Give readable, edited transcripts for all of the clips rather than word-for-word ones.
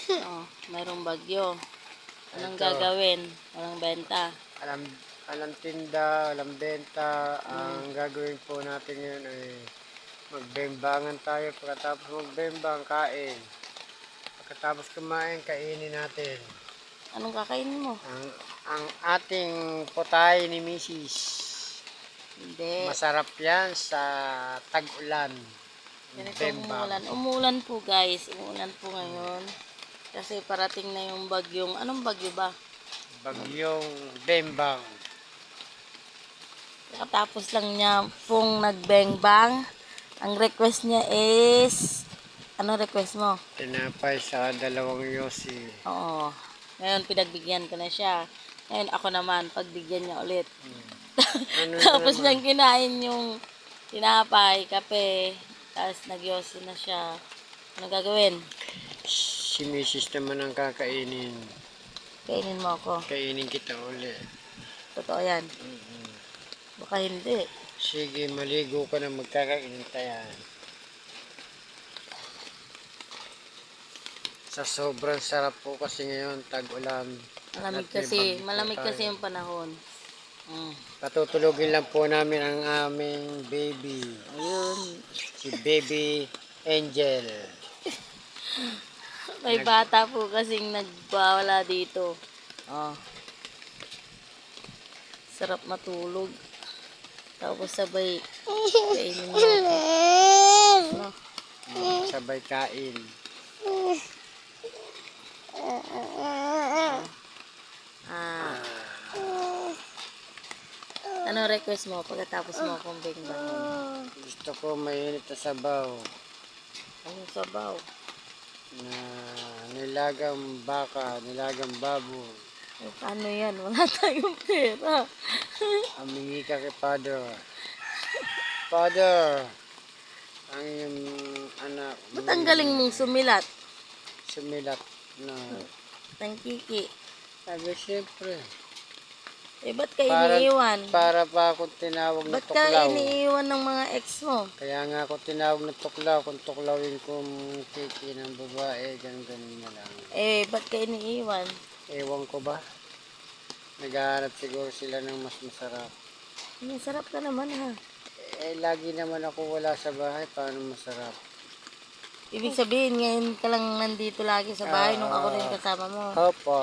Oh, mayroong bagyo. Anong Ito. gagawin? Walang benta. Alam tinda, alam benta. Ang gagawin po natin ngayon ay magbembangan tayo. Pagkatapos magbembang, kain. Pagkatapos kumain, kainin natin. Anong kakainin mo? Ang ating potay ni Mrs. Hindi. Masarap yan sa tag-ulan. Ganito Bembang. umuulan. Umuulan po guys. Umuulan po ngayon. Kasi parating na yung bagyong. Anong bagyo ba? Bagyong Bembang. Tapos lang niya pong nagbengbang. Ang request niya is... Ano request mo? Tinapay sa 2 yosi. Oo. Ngayon pinagbigyan ko na siya. Ngayon ako naman, pagbigyan niya ulit. Ano Tapos naman? niyang kinain yung tinapay, kape. Tapos nagyosi na siya. Ano gagawin? Si Mrs. naman ang kakainin. Kainin mo ako. Kainin kita ulit. Totoo yan. Baka hindi. Sige, maligo ka na, magkakainin tayo. Sa sobrang sarap po kasi ngayon, tag-ulan. Malamig kasi yung panahon. Patutulogin lang po namin ang aming baby. Ayun. Si Baby Angel. May bata po kasing nagbawala dito. Oh. Sarap matulog. Tapos sabay kainin mo. No? Sabay kain. Ah. Ano request mo pagkatapos mo akong bingbangon? Gusto ko mainit na sabaw Anong sabaw? na nilagang baka, nilagang baboy. Eh, paano yan? Wala tayong pera. Amingi ka kay Father. Father, ang iyong anak. Ba't ang galing mong sumilat? Sumilat na. Tangkiki. Sabi, siyempre. Eh, ba't ka iniiwan? Para pa akong tinawag na Ba't ka tuklaw. iniiwan ng mga ex mo? Kaya nga ako tinawag na tuklaw. Kung tuklawin kong kiki ng babae, ganun na lang. Eh, ba't ka iniiwan? Ewan ko ba? Naghahanap siguro sila ng mas masarap. Masarap ka naman ha. Eh, lagi naman ako wala sa bahay. Paano masarap? Ibig sabihin, ngayon ka lang nandito lagi sa bahay nung ako rin kasama mo. Opo.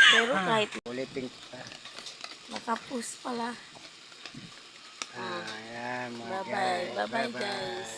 Pero kahit Ulitin kita. nakapus pala. Ayan, mga Bye-bye. guys. Bye-bye guys.